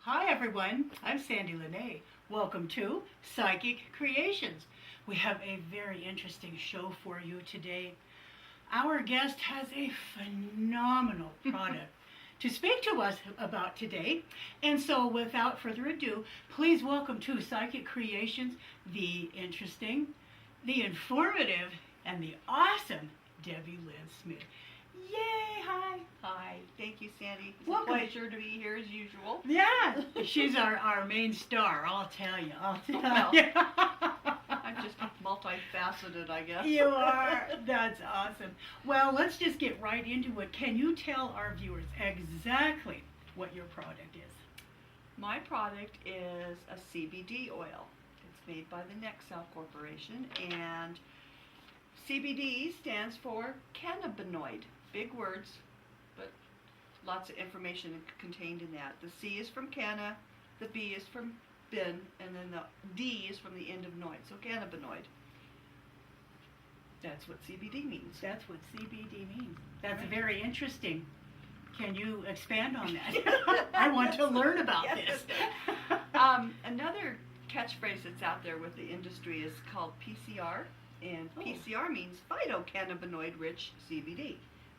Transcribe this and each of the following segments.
Hi everyone, I'm Sandie La Nae. Welcome to Psychic Creations. We have a very interesting show for you today. Our guest has a phenomenal product to speak to us about today. And so without further ado, please welcome to Psychic Creations the interesting, the informative, and the awesome DebiLynn Smith. Yay! Hi! Hi, thank you, Sandy. It's Welcome. a pleasure to be here as usual. Yeah, she's our main star, I'll tell you. Well, I'm just multifaceted, I guess. You are. That's awesome. Well, let's just get right into it. Can you tell our viewers exactly what your product is? My product is a CBD oil. It's made by the Nexel Corporation, and CBD stands for cannabinoid. Big words, but lots of information contained in that. The C is from canna, the B is from bin, and then the D is from the end of noid, so cannabinoid. That's what CBD means. That's what CBD means. That's Right. very interesting. Can you expand on that? I want to learn about Yes. this. Another catchphrase that's out there with the industry is called PCR, and Oh. PCR means phytocannabinoid-rich CBD.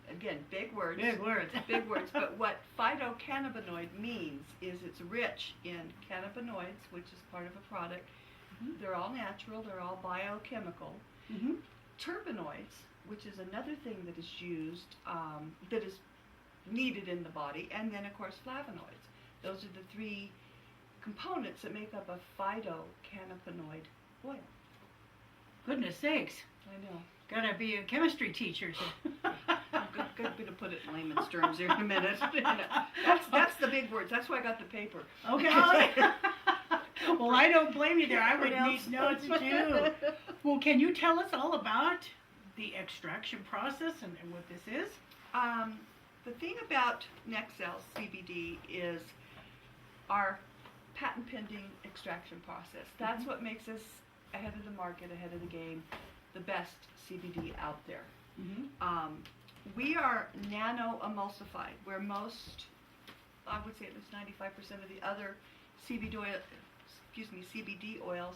Again, big words. Big words. Big words. But what phytocannabinoid means is it's rich in cannabinoids, which is part of a product. Mhm. They're all natural. They're all biochemical. Mm-hmm. Terpenoids, which is another thing that is used, that is needed in the body, and then of course flavonoids. Those are the three components that make up a phytocannabinoid oil. Goodness sakes. I know. Gotta be a chemistry teacher to. I'm going to put it in layman's terms here in a minute. That's the big words. That's why I got the paper. Okay. Well, I don't blame you there. I would need notes too. Well, can you tell us all about the extraction process and what this is? The thing about Nexel CBD is our patent pending extraction process. That's what makes us ahead of the market, ahead of the game, the best CBD out there. Mm-hmm. We are nano emulsified, where most, I would say at least 95% of the other CBD oils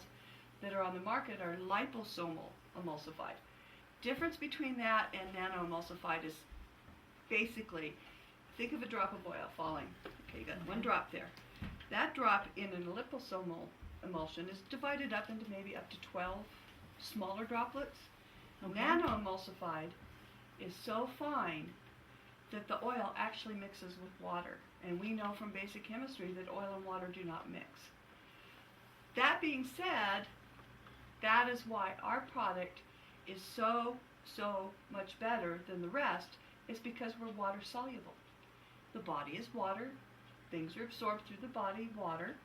that are on the market are liposomal emulsified. Difference between that and nano emulsified is basically, think of a drop of oil falling. Okay, you got one drop there. That drop in a liposomal emulsion is divided up into maybe up to 12 smaller droplets. Okay. Nano emulsified is so fine that the oil actually mixes with water. And we know from basic chemistry that oil and water do not mix. That being said, that is why our product is so much better than the rest, is because we're water soluble. The body is water. Things are absorbed through the body, water.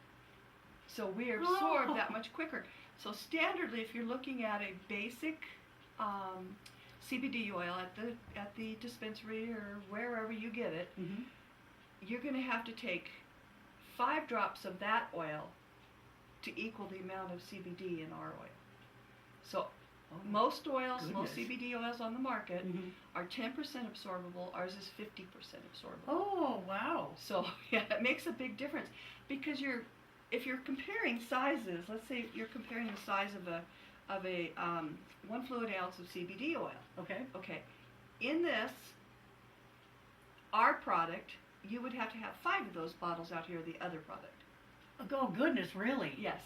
So we absorb that much quicker. So standardly, if you're looking at a basic CBD oil at the dispensary or wherever you get it, Mm-hmm. you're going to have to take 5 drops of that oil to equal the amount of CBD in our oil. So most oils, most Goodness. CBD oils on the market Mm-hmm. are 10% absorbable. Ours is 50% absorbable. Oh, wow. So yeah, it makes a big difference because if you're comparing sizes, let's say you're comparing the size of a 1 fluid ounce of CBD oil. Okay. Okay, in this, our product, you would have to have 5 of those bottles out here of the other product. Oh, goodness, really? Yes,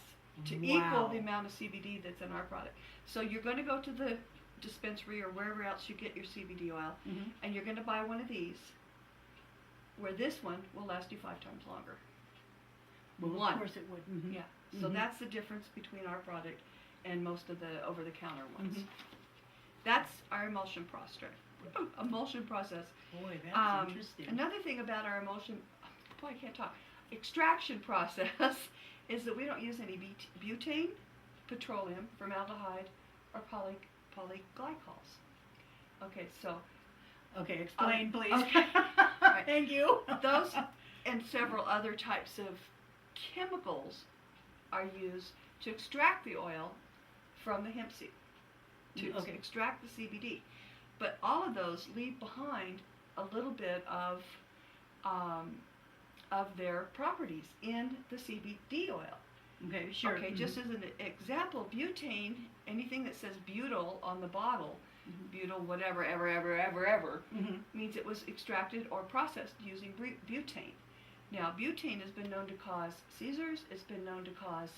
to Wow. equal the amount of CBD that's in our product. So you're going to go to the dispensary or wherever else you get your CBD oil, Mm-hmm. and you're going to buy one of these, where this one will last you 5 times longer. Well, One. of course it would. Mm-hmm. Yeah, so Mhm. that's the difference between our product and most of the over-the-counter ones. Mhm. That's our emulsion process. Emulsion process. Boy, that's interesting. Another thing about our emulsion, boy, I can't talk. Extraction process is that we don't use any butane, petroleum, formaldehyde, or polyglycols. Okay, so Okay, explain, please. okay. Right. Thank you. Those and several other types of chemicals are used to extract the oil from the hemp seed, to Okay. extract the CBD. But all of those leave behind a little bit of of their properties in the CBD oil. Okay, sure. Okay, just as an example, butane, anything that says butyl on the bottle, butyl whatever, ever, means it was extracted or processed using butane. Now, butane has been known to cause seizures, it's been known to cause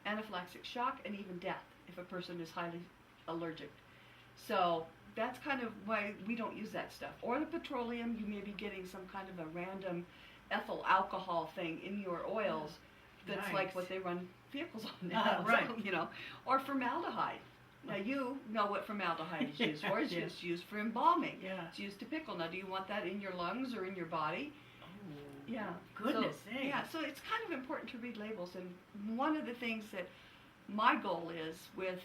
anaphylactic shock, and even death if a person is highly allergic. So that's kind of why we don't use that stuff. Or the petroleum, you may be getting some kind of a random ethyl alcohol thing in your oils that's like what they run vehicles on now, right. so, you know. Or formaldehyde. Now you know what formaldehyde is used for. It's used for embalming. Yeah. It's used to pickle. Now do you want that in your lungs or in your body? Oh, Yeah. goodness sakes. Yeah, so it's kind of important to read labels, and one of the things that my goal is with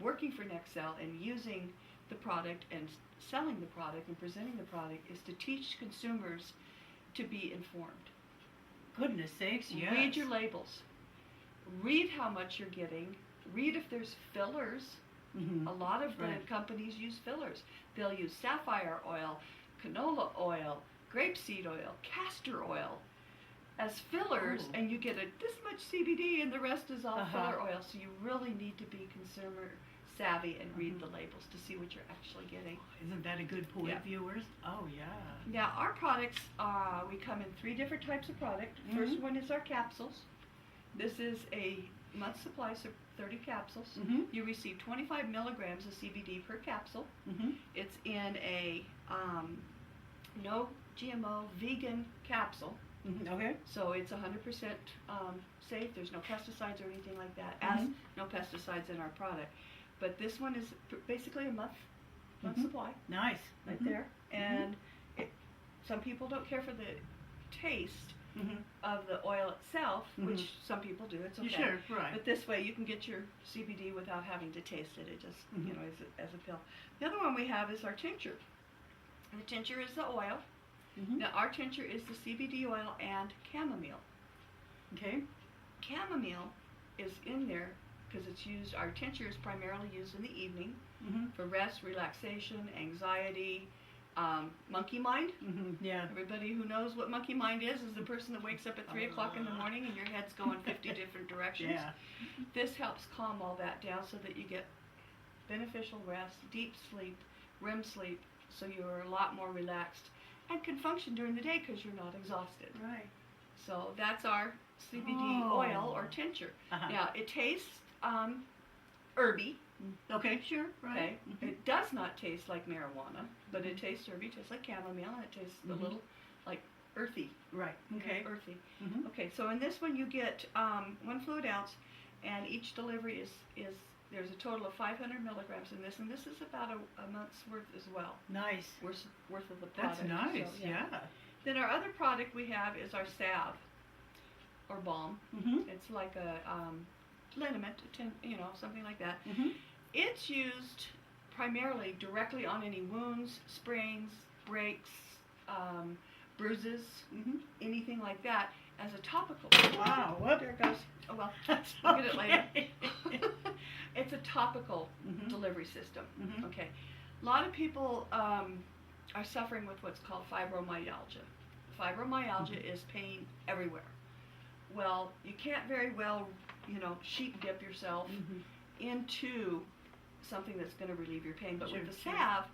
working for Nexel and using the product and selling the product and presenting the product is to teach consumers to be informed. Goodness sakes, yes. Read your labels. Read how much you're getting. Read if there's fillers. A lot of the companies use fillers. They'll use sapphire oil, canola oil, grapeseed oil, castor oil as fillers, and you get this much CBD and the rest is all filler oil. So you really need to be consumer savvy and read the labels to see what you're actually getting. Isn't that a good point, viewers? Oh, yeah. Now, our products, we come in 3 different types of product. First one is our capsules. This is a month supply, so 30 capsules. You receive 25 milligrams of CBD per capsule. It's in a no GMO vegan capsule. Okay. So it's 100% safe. There's no pesticides or anything like that. As no pesticides in our product. But this one is basically a month supply. Nice. Right there. And some people don't care for the taste of the oil itself, which some people do. It's okay. Sure, right. But this way you can get your CBD without having to taste it. It just, you know, as a pill. The other one we have is our tincture. The tincture is the oil. Now, our tincture is the CBD oil and chamomile. Okay. Chamomile is in there because it's used, our tincture is primarily used in the evening for rest, relaxation, anxiety, monkey mind. Yeah. Everybody who knows what monkey mind is the person that wakes up at 3 o'clock in the morning and your head's going 50 different directions. Yeah. This helps calm all that down so that you get beneficial rest, deep sleep, REM sleep, so you're a lot more relaxed and can function during the day because you're not exhausted. Right. So that's our CBD oil or tincture. Now, it tastes herby. Okay, sure, right. Okay. It does not taste like marijuana, but it tastes herby. It tastes like chamomile, and it tastes a little like earthy. Right. Okay. Earthy. Okay. So in this one, you get 1 fluid ounce, and each delivery is there's a total of 500 milligrams in this, and this is about a month's worth as well. Nice. Worth of the product. That's nice. So, yeah. Then our other product we have is our salve or balm. It's like a liniment, you know, something like that. It's used primarily directly on any wounds, sprains, breaks, bruises, anything like that, as a topical. Wow, what? There it goes. Oh well, we'll get it later. It's a topical delivery system. Okay. A lot of people are suffering with what's called fibromyalgia. Fibromyalgia is pain everywhere. Well, you can't very well, you know, sheep dip yourself into something that's going to relieve your pain. But with the salve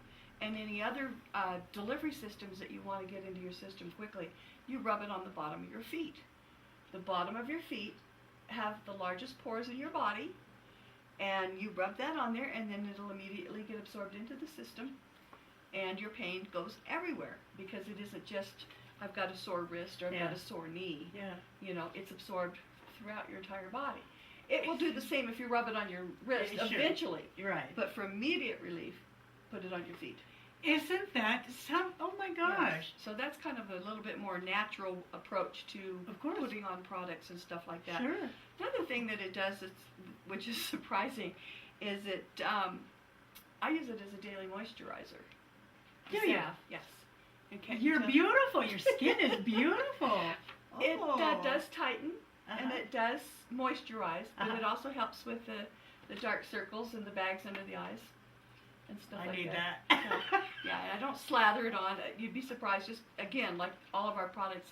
and any other delivery systems that you want to get into your system quickly, you rub it on the bottom of your feet. The bottom of your feet have the largest pores in your body, and you rub that on there, and then it'll immediately get absorbed into the system, and your pain goes everywhere, because it isn't just, I've got a sore wrist or I've got a sore knee. You know, it's absorbed throughout your entire body. It will do the same if you rub it on your wrist eventually. Right. But for immediate relief, put it on your feet. Isn't that some? Oh my gosh! Yes. So that's kind of a little bit more natural approach to putting on products and stuff like that. Sure. Another thing that it does, which is surprising, is it. I use it as a daily moisturizer. Do you? Yes. Okay. You're beautiful. Your skin is beautiful. It does tighten and it does moisturize, but it also helps with the dark circles and the bags under the eyes. And stuff like that. I need that. So, yeah, I don't slather it on. You'd be surprised. Just again, like all of our products,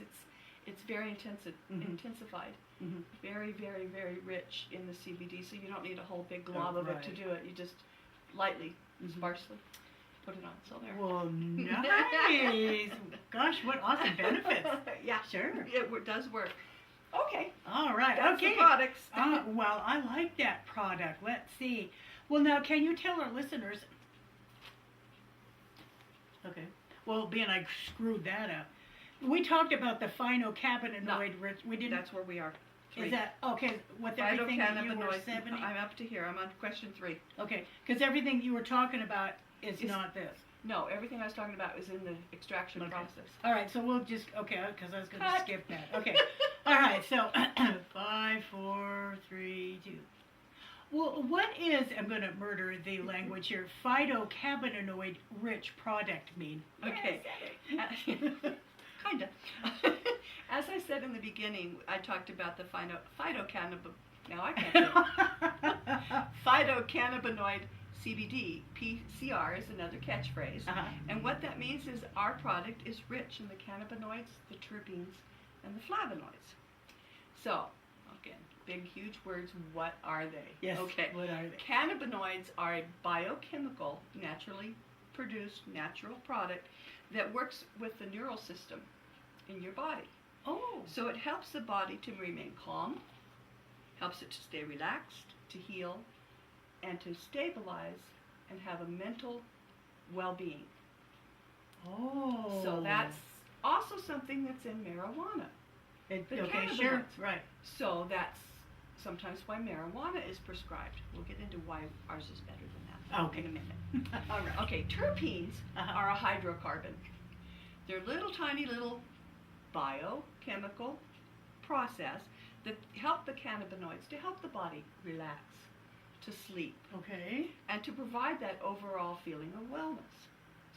It's very intensified. Mm-hmm. Very, very, very rich in the CBD, so you don't need a whole big glob Oh, of it to right. do it. You just lightly, Mhm. sparsely put it on. So there. Well, nice. Gosh, what awesome benefits. Yeah, Sure. it does work. Okay, All right. that's Okay. the products. Well, I like that product. Let's see. Well, now, can you tell our listeners? Okay. Well, being I screwed that up. We talked about the phytocannabinoid rich. We didn't. That's where we are. Is that okay? With everything that you were 70. I'm up to here. I'm on question 3. Okay, because everything you were talking about is not this. No, everything I was talking about was in the extraction Okay. process. All right, so we'll just because I was going to Cut. skip that. Okay. All right, so 5, 4, 3, 2. Well, what is, I'm going to murder the language here, phytocannabinoid rich product mean? Okay. Kind of. As I said in the beginning, I talked about the phytocannabinoid. Now I can't say it. Phytocannabinoid CBD. PCR is another catchphrase. Uh-huh. And what that means is our product is rich in the cannabinoids, the terpenes, and the flavonoids. So, again, big, huge words. What are they? Yes, Okay. what are they? Cannabinoids are a biochemical, naturally produced, natural product that works with the neural system in your body. Oh. So it helps the body to remain calm, helps it to stay relaxed, to heal, and to stabilize and have a mental well-being. Oh. So that's also something that's in marijuana. the Okay, sure. cannabinoids. Right. So that's sometimes why marijuana is prescribed. We'll get into why ours is better than that Okay. in a minute. All right. Okay, terpenes Uh-huh. are a hydrocarbon. They're little tiny little biochemical process that help the cannabinoids to help the body relax, to sleep, Okay. and to provide that overall feeling of wellness.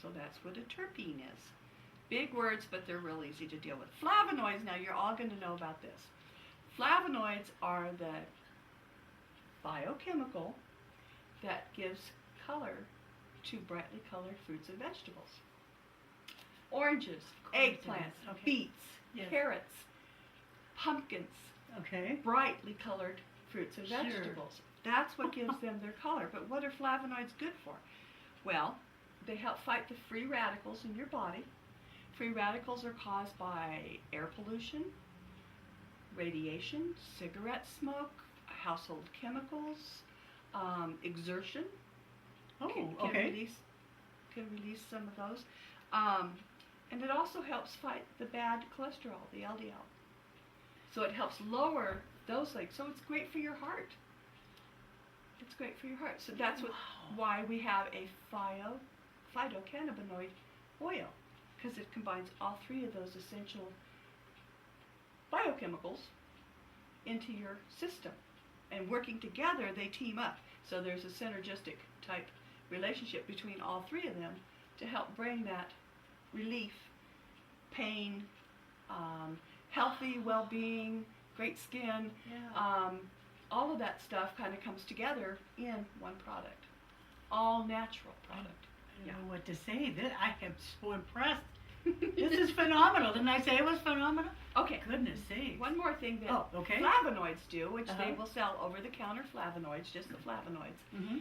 So that's what a terpene is. Big words, but they're real easy to deal with. Flavonoids, now you're all going to know about this. Flavonoids are the biochemical that gives color to brightly colored fruits and vegetables. Oranges, eggplants, Okay. beets, Yes. carrots, pumpkins, Okay. brightly colored fruits and Sure. vegetables. That's what gives them their color. But what are flavonoids good for? Well, they help fight the free radicals in your body. Free radicals are caused by air pollution, radiation, cigarette smoke, household chemicals, exertion. Oh, Can okay. release some of those. And it also helps fight the bad cholesterol, the LDL. So it helps lower those things. So it's great for your heart. It's great for your heart. So that's why we have a phytocannabinoid oil, because it combines all three of those essential biochemicals into your system. And working together, they team up. So there's a synergistic type relationship between all three of them to help bring that relief, pain, healthy well-being, great skin, Yeah. all of that stuff kind of comes together in one product. All natural product. I don't know what to say. I am so impressed. This is phenomenal. Didn't I say it was phenomenal? Okay. Goodness sakes. One more thing that okay. flavonoids do, which they Uh-huh. will sell over-the-counter flavonoids, just the flavonoids, Mm-hmm.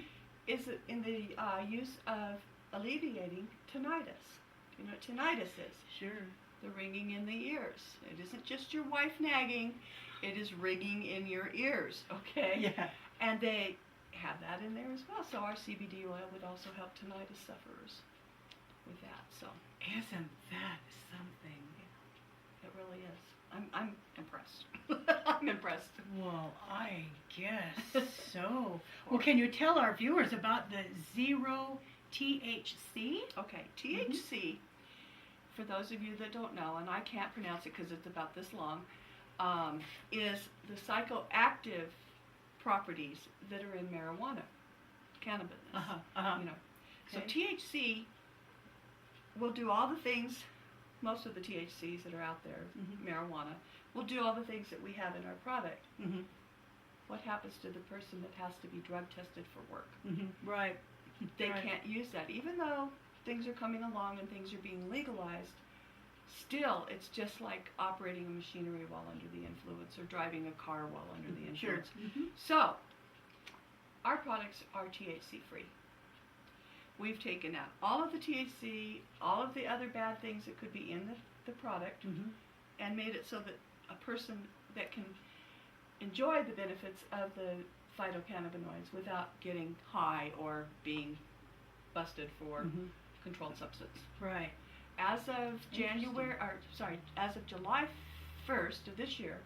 is in the use of alleviating tinnitus. You know what tinnitus is? Sure. The ringing in the ears. It isn't just your wife nagging, it is ringing in your ears, okay? Yeah. And they have that in there as well. So our CBD oil would also help tinnitus sufferers with that. So Isn't that something? it really is. I'm impressed. I'm impressed. Well, I guess so. Well, can you tell our viewers about the zero THC? Okay, THC, for those of you that don't know, and I can't pronounce it because it's about this long, is the psychoactive properties that are in marijuana, cannabis. Uh-huh. Uh-huh. You know, so Okay. THC will do all the things. Most of the THCs that are out there, marijuana, will do all the things that we have in our product. Mm-hmm. What happens to the person that has to be drug tested for work? Mm-hmm. Right. They Right. can't use that, even though things are coming along and things are being legalized. still, it's just like operating a machinery while under the influence or driving a car while under the influence. Sure. So, our products are THC free. We've taken out all of the THC, all of the other bad things that could be in the product, and made it so that a person that can enjoy the benefits of the phytocannabinoids without getting high or being busted for controlled substance. Right. As of as of July 1st of this year,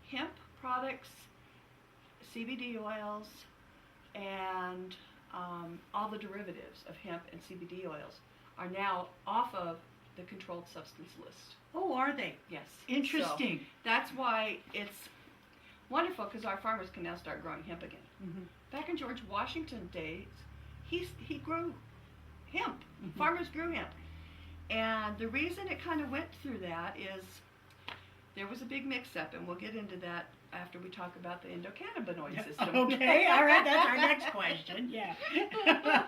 hemp products, CBD oils, and all the derivatives of hemp and CBD oils are now off of the controlled substance list. Oh, are they? Yes. Interesting. So that's why it's wonderful, because our farmers can now start growing hemp again. Back in George Washington days, he grew hemp. Farmers grew hemp. And the reason it kind of went through that is there was a big mix-up, and we'll get into that after we talk about the endocannabinoid system. Okay, all right, that's our next question. Yeah.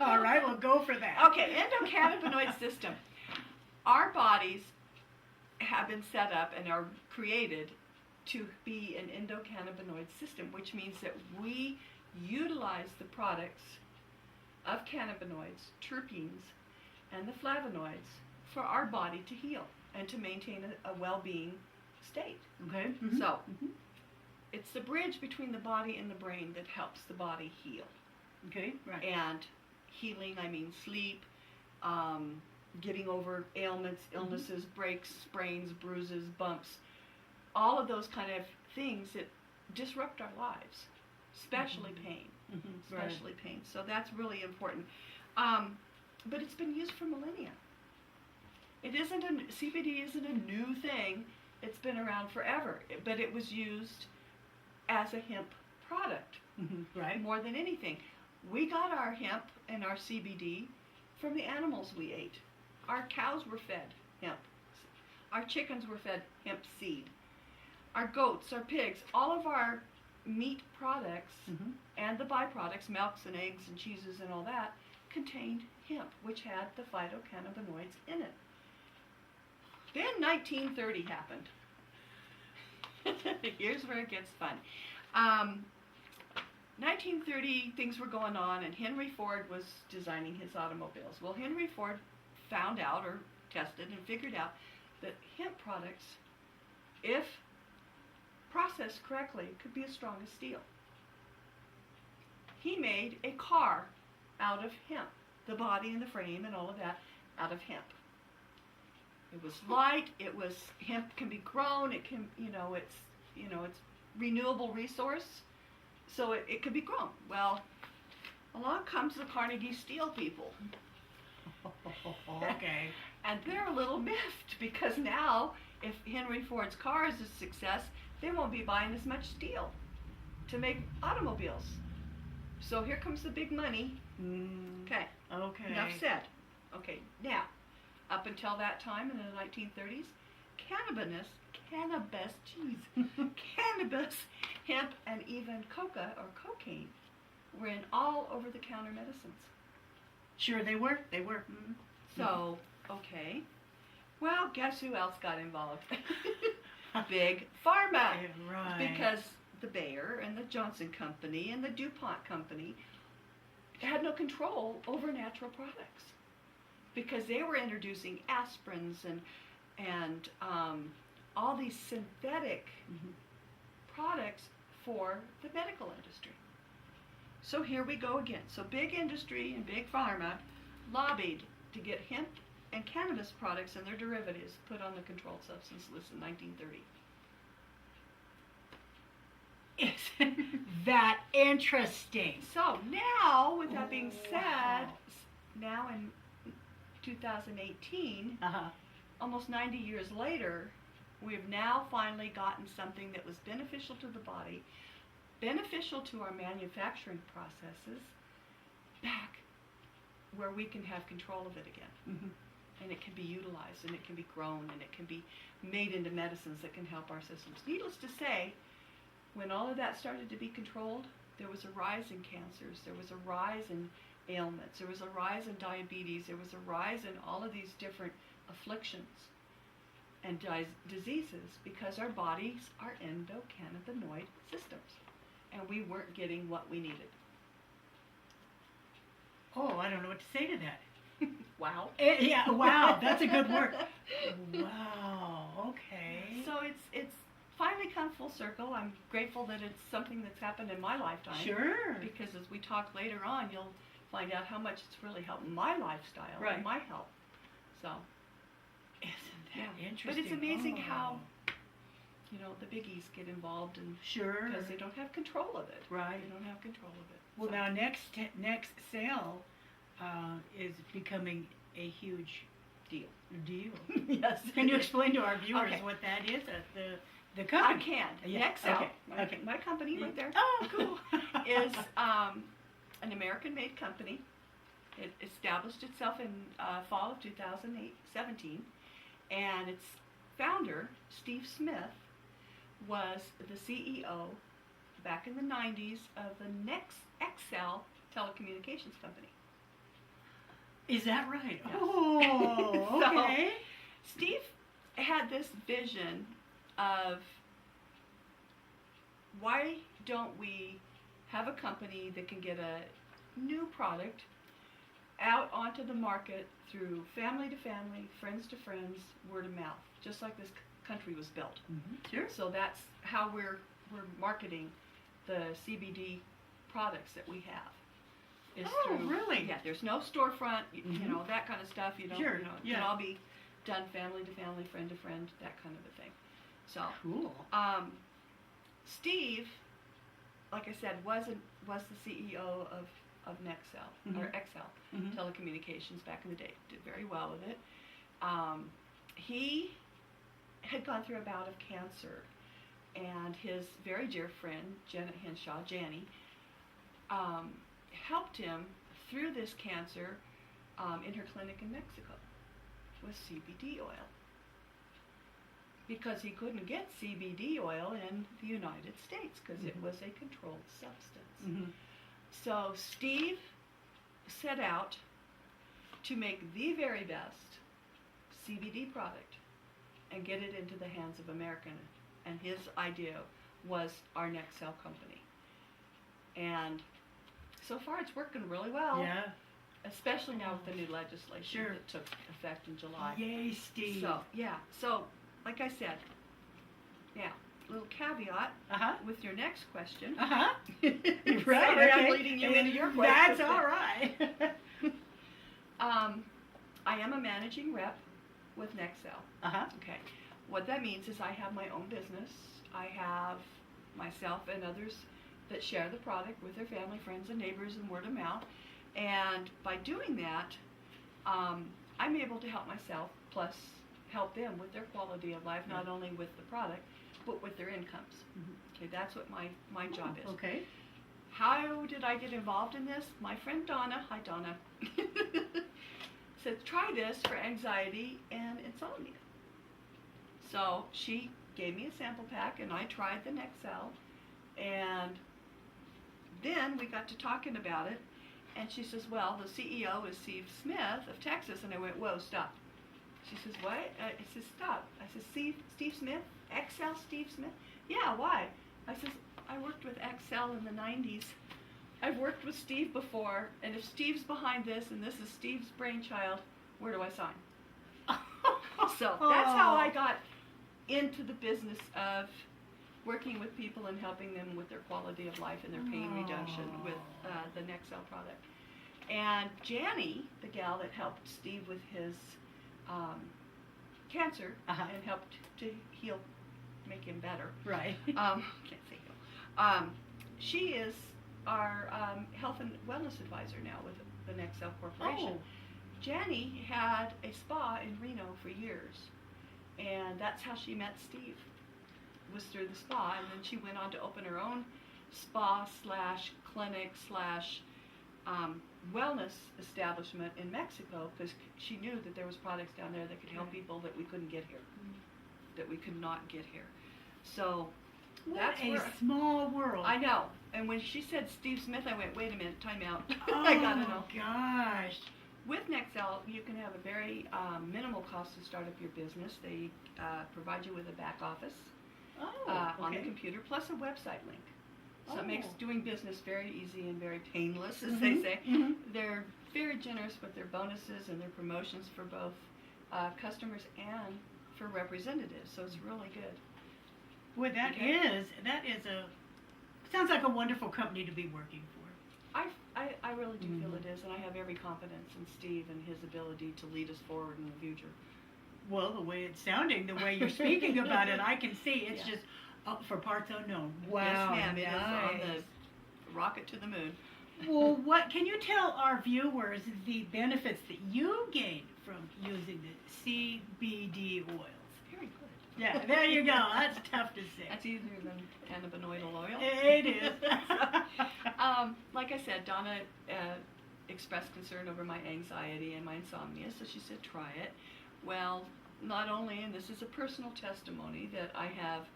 All right, we'll go for that. Okay, endocannabinoid system. Our bodies have been set up and are created to be an endocannabinoid system, which means that we utilize the products of cannabinoids, terpenes, and the flavonoids for our body to heal and to maintain a well-being state. Okay. So, it's the bridge between the body and the brain that helps the body heal. Okay, right. And healing, I mean sleep, getting over ailments, illnesses, breaks, sprains, bruises, bumps, all of those kind of things that disrupt our lives, especially pain, especially pain. So that's really important. But it's been used for millennia. CBD isn't a new thing. It's been around forever, but it was used as a hemp product, right? More than anything. We got our hemp and our CBD from the animals we ate. Our cows were fed hemp. Our chickens were fed hemp seed. Our goats, our pigs, all of our meat products and the byproducts, milks and eggs and cheeses and all that, contained hemp, which had the phytocannabinoids in it. Then 1930 happened. Here's where it gets fun. 1930, things were going on, and Henry Ford was designing his automobiles. Well, Henry Ford found out, or tested and figured out, that hemp products, if processed correctly, could be as strong as steel. He made a car out of hemp, the body and the frame and all of that out of hemp. It was light. Hemp can be grown. It can, it's renewable resource, so it could be grown. Well, along comes the Carnegie Steel people. Okay. And they're a little miffed, because now, if Henry Ford's car is a success, they won't be buying as much steel to make automobiles. So here comes the big money. Okay. Enough said. Okay, now, up until that time in the 1930s, cannabis, hemp, and even coca or cocaine were in all over-the-counter medicines. Sure, they were. So, okay. Well, guess who else got involved? Big Pharma. Right. Because the Bayer and the Johnson Company and the DuPont Company had no control over natural products, because they were introducing aspirins and all these synthetic products for the medical industry. So here we go again. So big industry and big pharma lobbied to get hemp and cannabis products and their derivatives put on the controlled substance list in 1930. Isn't that interesting? So now, with that being said, now in 2018, almost 90 years later, we've now finally gotten something that was beneficial to the body, beneficial to our manufacturing processes, back where we can have control of it again. And it can be utilized, and it can be grown, and it can be made into medicines that can help our systems. Needless to say, when all of that started to be controlled, there was a rise in cancers, there was a rise in ailments, there was a rise in diabetes, there was a rise in all of these different afflictions and diseases because our bodies are endocannabinoid systems, and we weren't getting what we needed. Oh, I don't know what to say to that. Wow. Yeah, wow, that's a good word. Wow, okay. So it's finally come full circle. I'm grateful that it's something that's happened in my lifetime. Sure. Because as we talk later on, you'll find out how much it's really helped my lifestyle Right. and my health. So, Isn't that yeah. interesting? But it's amazing Oh. how, the biggies get involved, and Sure. because they don't have control of it. Right. They don't have control of it. Well, So, now next sale is becoming a huge deal. deal. Yes. Can you explain to our viewers Okay. what that is? The I company. can. Yeah, Nexel, okay, okay. my company right there, Oh, cool. is an American-made company. It established itself in fall of 2017, and its founder, Steve Smith, was the CEO back in the 90s of the XL telecommunications company. Is that right? Yes. Oh, So, okay. Steve had this vision of, why don't we have a company that can get a new product out onto the market through family to family, friends to friends, word of mouth, just like this country was built. Sure. So that's how we're marketing the CBD products that we have. Is Oh, through, really? Yeah, there's no storefront, you Mhm. know, that kind of stuff. You don't, Sure, it yeah. can all be done family to family, friend to friend, that kind of a thing. So, Cool. Steve, like I said, was the CEO of Nexel, or Mhm. XL Mhm. Telecommunications back in the day. Did very well with it. He had gone through a bout of cancer, and his very dear friend, Janet Henshaw, Janny, helped him through this cancer in her clinic in Mexico with CBD oil. Because he couldn't get CBD oil in the United States because it Mhm. was a controlled substance. Mhm. So Steve set out to make the very best CBD product and get it into the hands of Americans. And his idea was our Nexel company. And so far it's working really well, Yeah. especially now with the new legislation Sure. that took effect in July. Yay, Steve. So, yeah. So, like I said, now, little caveat Uh-huh. with your next question. Uh-huh. Sorry, Right, I'm okay. leading you into your question. That's all right. I am a managing rep with Nexel. Uh-huh. Okay. What that means is I have my own business. I have myself and others that share the product with their family, friends, and neighbors and word of mouth. And by doing that, I'm able to help myself, plus help them with their quality of life, not only with the product, but with their incomes. Okay, that's what my job is. Okay. How did I get involved in this? My friend Donna, hi Donna, said try this for anxiety and insomnia. So she gave me a sample pack and I tried the Nexel, and then we got to talking about it, and she says, well, the CEO is Steve Smith of Texas, and I went, whoa, stop. She says, what? I said, stop. I said, Steve Smith? XL Steve Smith? Yeah, why? I says, I worked with XL in the 90s. I've worked with Steve before, and if Steve's behind this, and this is Steve's brainchild, where do I sign? So that's how I got into the business of working with people and helping them with their quality of life and their pain reduction with the Nexel product. And Janny, the gal that helped Steve with his cancer and helped to heal, make him better. Right. Can't say heal. She is our health and wellness advisor now with the Nexel Corporation. Oh. Janny had a spa in Reno for years, and that's how she met Steve, was through the spa, and then she went on to open her own spa slash clinic slash wellness establishment in Mexico, because she knew that there was products down there that could help people that we couldn't get here, that we could not get here. So that's What where a small world. I know. And when she said Steve Smith, I went, wait a minute, time out. Oh, I gotta know. gosh. With Nexel, you can have a very minimal cost to start up your business. They provide you with a back office on the computer, plus a website link. So it makes doing business very easy and very painless, as they say. They're very generous with their bonuses and their promotions for both customers and for representatives, so it's really good. Well, sounds like a wonderful company to be working for. I really do feel it is, and I have every confidence in Steve and his ability to lead us forward in the future. Well, the way it's sounding, the way you're speaking about it, I can see it's just up for parts unknown. Wow, yes, ma'am, nice. It is on the rocket to the moon. Well, what can you tell our viewers the benefits that you gain from using the CBD oils? Very good. Yeah, there you go. That's tough to say. That's easier than cannabinoidal oil. It is. Like I said, Donna expressed concern over my anxiety and my insomnia, so she said try it. Well, not only, and this is a personal testimony, that I have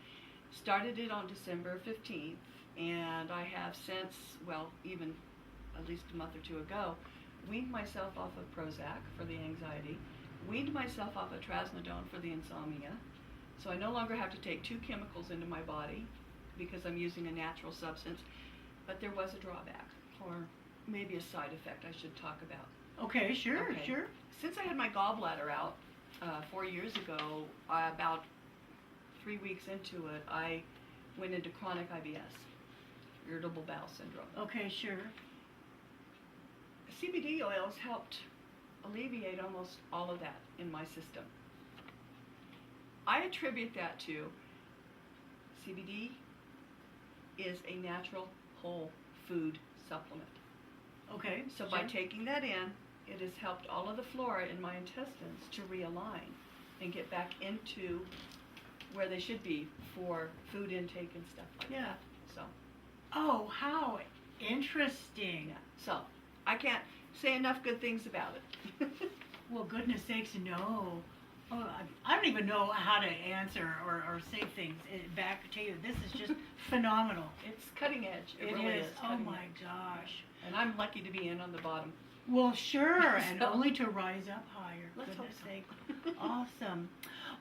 started it on December 15th, and I have since, well, even at least a month or two ago, weaned myself off of Prozac for the anxiety, weaned myself off of Trazodone for the insomnia, so I no longer have to take two chemicals into my body because I'm using a natural substance. But there was a drawback, or maybe a side effect I should talk about. Okay, sure. Since I had my gallbladder out 4 years ago, about 3 weeks into it, I went into chronic IBS, irritable bowel syndrome. Okay, sure. CBD oils helped alleviate almost all of that in my system. I attribute that to CBD is a natural whole food supplement. Okay. So by taking that in, it has helped all of the flora in my intestines to realign and get back into where they should be for food intake and stuff like that. So. Oh, how interesting. Yeah. So I can't say enough good things about it. Well, goodness sakes, no. Oh, I don't even know how to answer or say things back to you. This is just phenomenal. It's cutting edge. It really is. Oh my gosh. And I'm lucky to be in on the bottom. Well, sure, and only to rise up higher. Let's hope so. Awesome.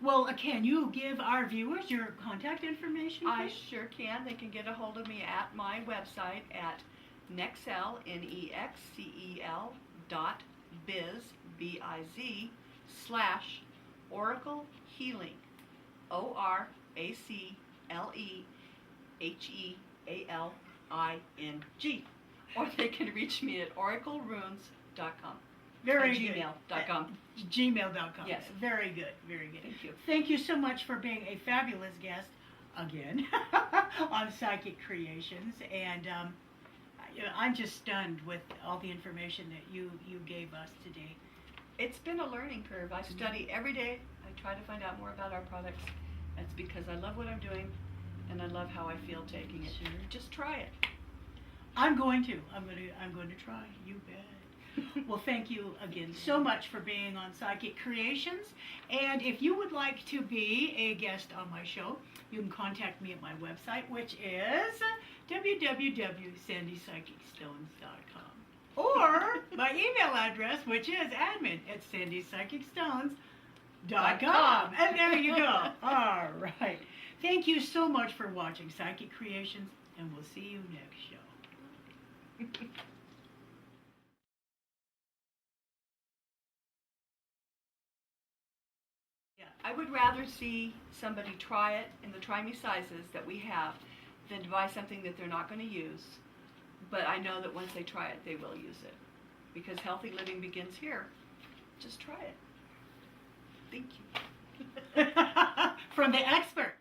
Well, can you give our viewers your contact information, I please? sure can. They can get a hold of me at my website at Nexel, NEXCEL.biz, B-I-Z, / Oracle Healing, ORACLEHEALING. Or they can reach me at oraclerunes.com. Very good. Gmail.com. Gmail.com. Yes. Very good. Very good. Thank you. Thank you so much for being a fabulous guest again on Psychic Creations. And I'm just stunned with all the information that you gave us today. It's been a learning curve. I study every day. I try to find out more about our products. That's because I love what I'm doing and I love how I feel taking it. Sure. Just try it. I'm going to try. You bet. Well, thank you again so much for being on Psychic Creations. And if you would like to be a guest on my show, you can contact me at my website, which is www.sandypsychicstones.com. Or my email address, which is admin@sandypsychicstones.com. And there you go. All right. Thank you so much for watching Psychic Creations, and we'll see you next show. I would rather see somebody try it in the try me sizes that we have than to buy something that they're not going to use. But I know that once they try it, they will use it. Because healthy living begins here. Just try it. Thank you. From the expert.